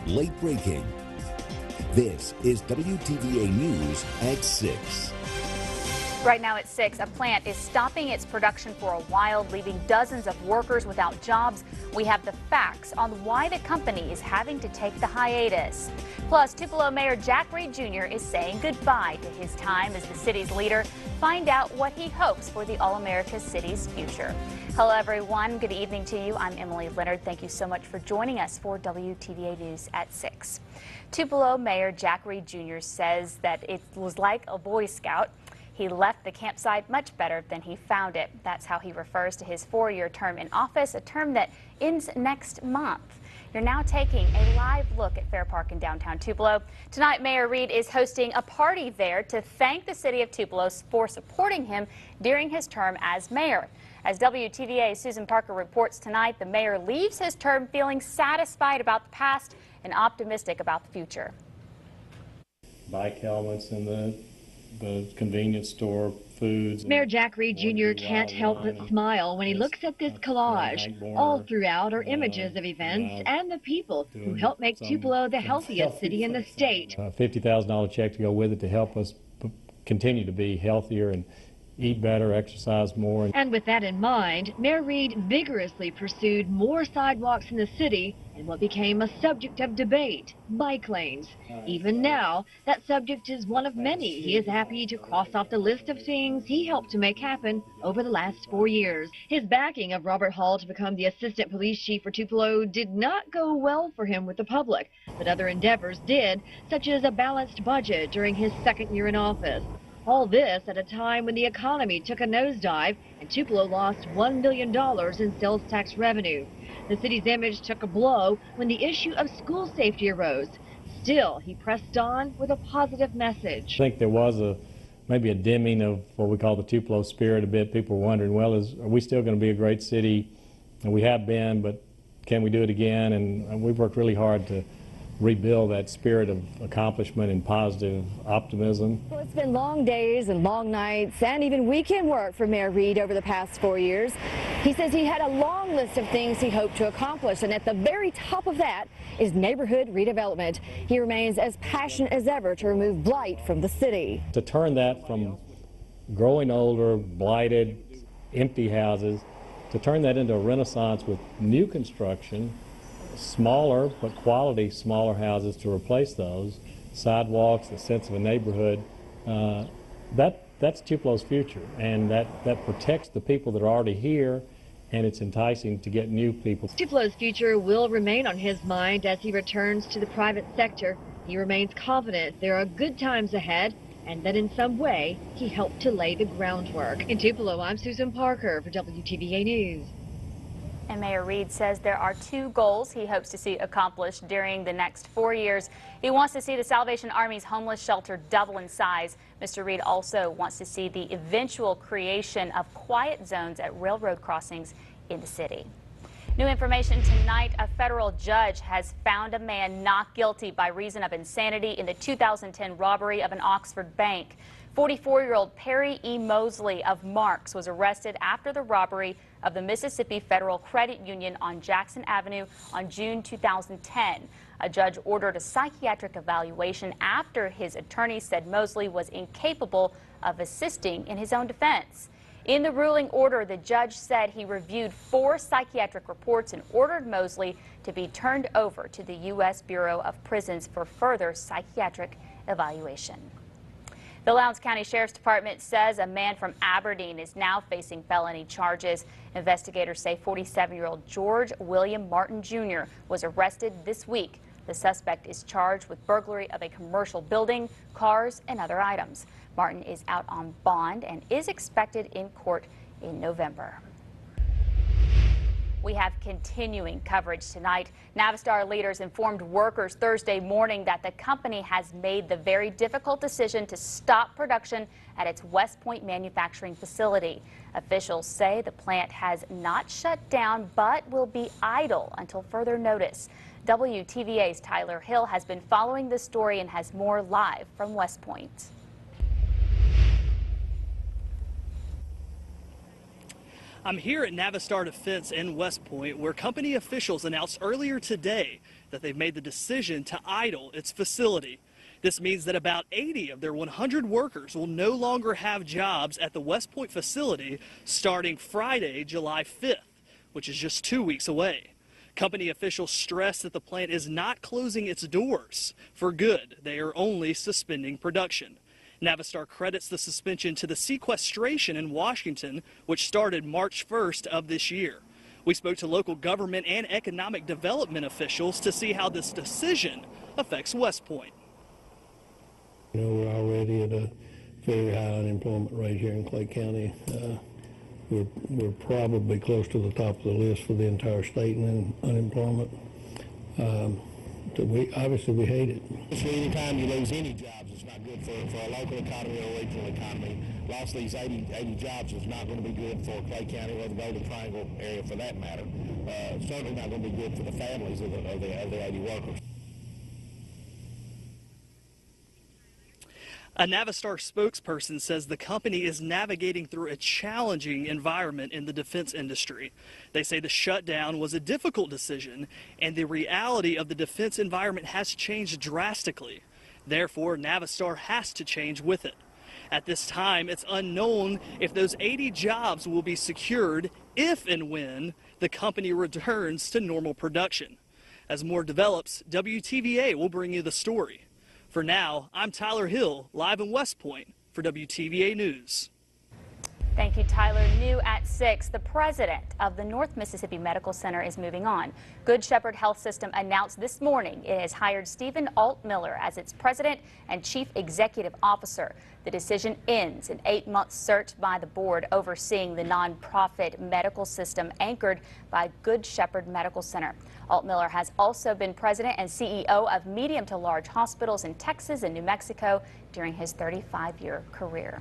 late breaking. This is WTVA News at 6. Right now at 6, a plant is stopping its production for a while, leaving dozens of workers without jobs. We have the facts on why the company is having to take the hiatus. Plus, Tupelo Mayor Jack Reed Jr. is saying goodbye to his time as the city's leader. Find out what he hopes for the All-America City's future. Hello, everyone. Good evening to you. I'm Emily Leonard. Thank you so much for joining us for WTVA News at 6. Tupelo Mayor Jack Reed Jr. says that it was like a Boy Scout. He left the campsite much better than he found it. That's how he refers to his 4-year term in office, a term that ends next month. You're now taking a live look at Fair Park in downtown Tupelo. Tonight, Mayor Reed is hosting a party there to thank the city of Tupelo for supporting him during his term as mayor. As WTVA's Susan Parker reports tonight, the mayor leaves his term feeling satisfied about the past and optimistic about the future. Bike helmets and the convenience store foods. Mayor Jack Reed Jr. can't help but smile when he looks at this collage. All throughout are images of events and the people who help make Tupelo the healthiest city in the state. A $50,000 check to go with it to help us continue to be healthier and eat better, exercise more. And with that in mind, Mayor Reed vigorously pursued more sidewalks in the city and what became a subject of debate, bike lanes. Even now, that subject is one of many he is happy to cross off the list of things he helped to make happen over the last 4 years. His backing of Robert Hall to become the assistant police chief for Tupelo did not go well for him with the public, but other endeavors did, such as a balanced budget during his 2nd year in office. All this at a time when the economy took a nosedive and Tupelo lost $1 million in sales tax revenue. The city's image took a blow when the issue of school safety arose. Still, he pressed on with a positive message. I think there was maybe a dimming of what we call the Tupelo spirit a bit. People were wondering, well, are we still going to be a great city? And we have been, but can we do it again? And we've worked really hard to rebuild that spirit of accomplishment and positive optimism. Well, it's been long days and long nights and even weekend work for Mayor Reed over the past 4 years. He says he had a long list of things he hoped to accomplish, and at the very top of that is neighborhood redevelopment. He remains as passionate as ever to remove blight from the city. To turn that from growing older, blighted, empty houses, to turn that into a renaissance with new construction, smaller but quality smaller houses to replace those, sidewalks, the sense of a neighborhood, that's Tupelo's future, and that protects the people that are already here, and it's enticing to get new people. Tupelo's future will remain on his mind as he returns to the private sector. He remains confident there are good times ahead and that in some way he helped to lay the groundwork. In Tupelo, I'm Susan Parker for WTVA News. And Mayor Reed says there are 2 goals he hopes to see accomplished during the next 4 years. He wants to see the Salvation Army's homeless shelter double in size. Mr. Reed also wants to see the eventual creation of quiet zones at railroad crossings in the city. New information tonight, a federal judge has found a man not guilty by reason of insanity in the 2010 robbery of an Oxford bank. 44-year-old Perry E. Mosley of Marks was arrested after the robbery of the Mississippi Federal Credit Union on Jackson Avenue on June 2010. A judge ordered a psychiatric evaluation after his attorney said Mosley was incapable of assisting in his own defense. In the ruling order, the judge said he reviewed 4 psychiatric reports and ordered Mosley to be turned over to the U.S. Bureau of Prisons for further psychiatric evaluation. The Lowndes County Sheriff's Department says a man from Aberdeen is now facing felony charges. Investigators say 47-year-old George William Martin Jr. was arrested this week. The suspect is charged with burglary of a commercial building, cars, and other items. Martin is out on bond and is expected in court in November. We have continuing coverage tonight. Navistar leaders informed workers Thursday morning that the company has made the very difficult decision to stop production at its West Point manufacturing facility. Officials say the plant has not shut down but will be idle until further notice. WTVA's Tyler Hill has been following this story and has more live from West Point. I'm here at Navistar Defense in West Point, where company officials announced earlier today that they've made the decision to idle its facility. This means that about 80 of their 100 workers will no longer have jobs at the West Point facility starting Friday, July 5th, which is just 2 weeks away. Company officials stress that the plant is not closing its doors for good. They are only suspending production. Navistar credits the suspension to the sequestration in Washington, which started March 1st of this year. We spoke to local government and economic development officials to see how this decision affects West Point. You know, we're already at a very high unemployment rate here in Clay County. We're probably close to the top of the list for the entire state in unemployment. Obviously we hate it. Anytime you lose any jobs, it's not good for a local economy or a regional economy. Lost these 80 jobs is not going to be good for Clay County or the Golden Triangle area for that matter. Certainly not going to be good for the families of the 80 workers. A Navistar spokesperson says the company is navigating through a challenging environment in the defense industry. They say the shutdown was a difficult decision, and the reality of the defense environment has changed drastically. Therefore, Navistar has to change with it. At this time, it's unknown if those 80 jobs will be secured if and when the company returns to normal production. As more develops, WTVA will bring you the story. For now, I'm Tyler Hill, live in West Point for WTVA News. Thank you, Tyler. New at 6, the president of the North Mississippi Medical Center is moving on. Good Shepherd Health System announced this morning it has hired Stephen Altmiller as its president and chief executive officer. The decision ends an 8-month search by the board overseeing the nonprofit medical system anchored by Good Shepherd Medical Center. Altmiller has also been president and CEO of medium to large hospitals in Texas and New Mexico during his 35-year career.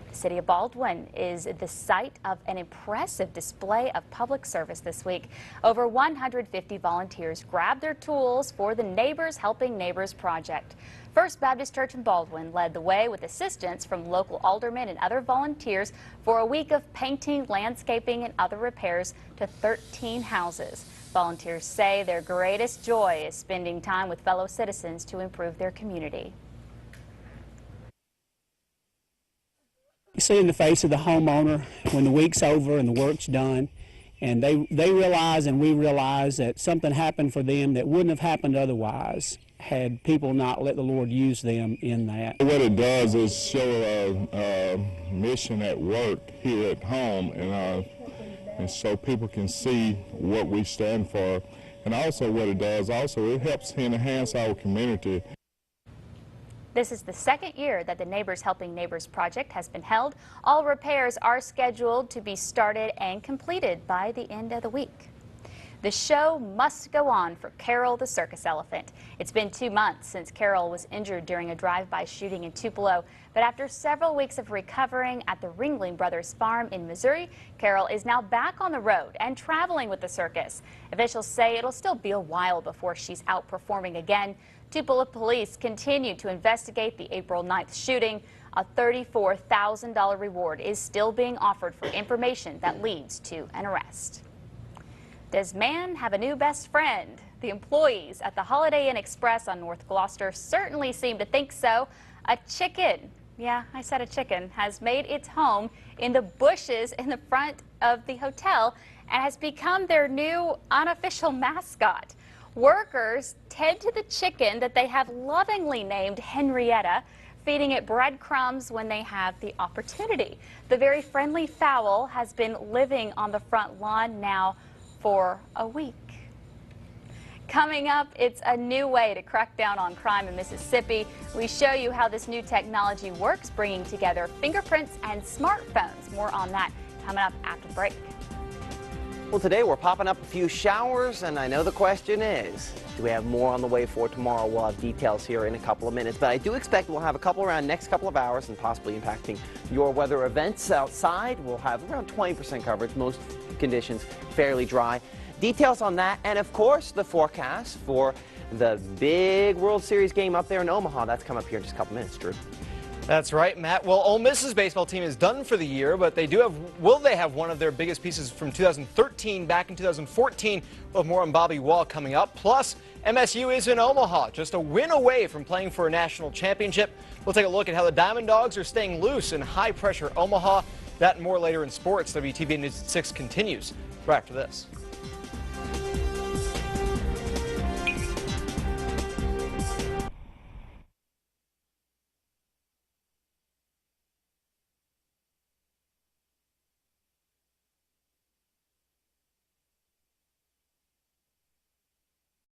The city of Baldwin is the site of an impressive display of public service this week. Over 150 volunteers grabbed their tools for the Neighbors Helping Neighbors project. First Baptist Church in Baldwin led the way with assistance from local aldermen and other volunteers for a week of painting, landscaping, and other repairs to 13 houses. Volunteers say their greatest joy is spending time with fellow citizens to improve their community. You see in the face of the homeowner when the week's over and the work's done, and they realize and we realize that something happened for them that wouldn't have happened otherwise had people not let the Lord use them in that. What it does is show a mission at work here at home, and so people can see what we stand for. And also what it does, it helps enhance our community. This is the second year that the Neighbors Helping Neighbors project has been held. All repairs are scheduled to be started and completed by the end of the week. The show must go on for Carol the Circus Elephant. It's been 2 months since Carol was injured during a drive-by shooting in Tupelo, but after several weeks of recovering at the Ringling Brothers Farm in Missouri, Carol is now back on the road and traveling with the circus. Officials say it'll still be a while before she's out performing again. Tupelo police continue to investigate the April 9th shooting. A $34,000 reward is still being offered for information that leads to an arrest. Does man have a new best friend? The employees at the Holiday Inn Express on North Gloucester certainly seem to think so. A chicken, yeah, I said a chicken, has made its home in the bushes in the front of the hotel and has become their new unofficial mascot. Workers tend to the chicken that they have lovingly named Henrietta, feeding it breadcrumbs when they have the opportunity. The very friendly fowl has been living on the front lawn now for a week. Coming up, it's a new way to crack down on crime in Mississippi. We show you how this new technology works, bringing together fingerprints and smartphones. More on that coming up after the break. Well, today we're popping up a few showers, and I know the question is, do we have more on the way for tomorrow? We'll have details here in a couple of minutes, but I do expect we'll have a couple around next couple of hours and possibly impacting your weather events outside. We'll have around 20% coverage, most conditions fairly dry. Details on that, and of course the forecast for the big World Series game up there in Omaha. That's coming up here in just a couple minutes, Drew. That's right, Matt. Well, Ole Miss's baseball team is done for the year, but will they have one of their biggest pieces from 2013 back in 2014? We'll have more on Bobby Wall coming up. Plus, MSU is in Omaha, just a win away from playing for a national championship. We'll take a look at how the Diamond Dogs are staying loose in high-pressure Omaha. That and more later in sports. WTVA News at 6 continues right after this.